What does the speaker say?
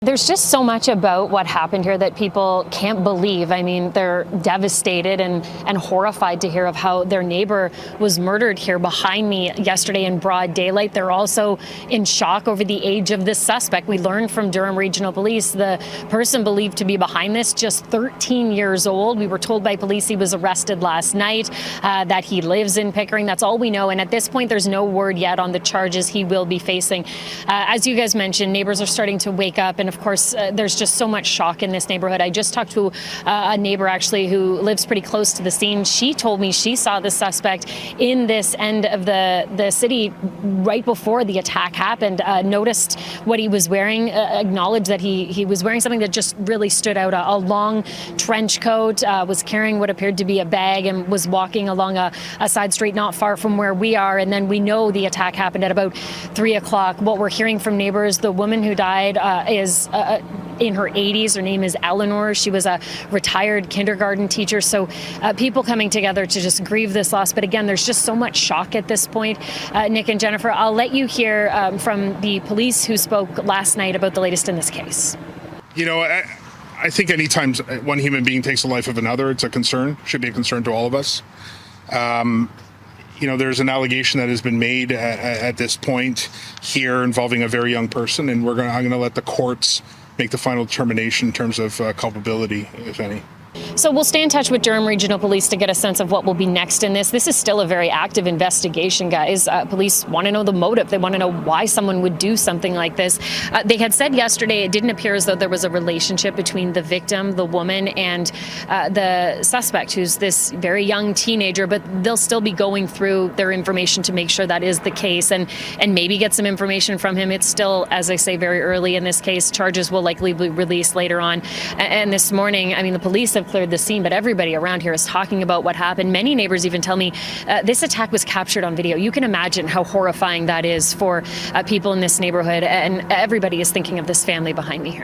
There's just so much about what happened here that people can't believe. I mean, they're devastated and horrified to hear of how their neighbor was murdered here behind me yesterday in broad daylight. They're also in shock over the age of this suspect. We learned from Durham Regional Police the person believed to be behind this, just 13 years old. We were told by police he was arrested last night, that he lives in Pickering. That's all we know. And at this point, there's no word yet on the charges he will be facing. As you guys mentioned, neighbors are starting to wake up. And of course, there's just so much shock in this neighborhood. I just talked to a neighbor actually who lives pretty close to the scene. She told me she saw the suspect in this end of the city right before the attack happened, noticed what he was wearing, acknowledged that he was wearing something that just really stood out, a long trench coat, was carrying what appeared to be a bag and was walking along a side street not far from where we are. And then we know the attack happened at about 3 o'clock. What we're hearing from neighbors, the woman who died is in her 80s. Her name is Eleanor. She was a retired kindergarten teacher. So people coming together to just grieve this loss. But again, there's just so much shock at this point. Nick and Jennifer, I'll let you hear from the police who spoke last night about the latest in this case. You know, I think anytime one human being takes the life of another, it's a concern, should be a concern to all of us. You know, there's an allegation that has been made at this point here involving a very young person, and I'm going to let the courts make the final determination in terms of culpability, if any. So we'll stay in touch with Durham Regional Police to get a sense of what will be next in this. This is still a very active investigation, guys. Police want to know the motive. They want to know why someone would do something like this. They had said yesterday it didn't appear as though there was a relationship between the victim, the woman, and the suspect, who's this very young teenager, but they'll still be going through their information to make sure that is the case and maybe get some information from him. It's still, as I say, very early in this case. Charges will likely be released later on. And this morning, I mean, the police have cleared the scene, but everybody around here is talking about what happened. Many neighbors even tell me this attack was captured on video. You can imagine how horrifying that is for people in this neighborhood, and everybody is thinking of this family behind me here.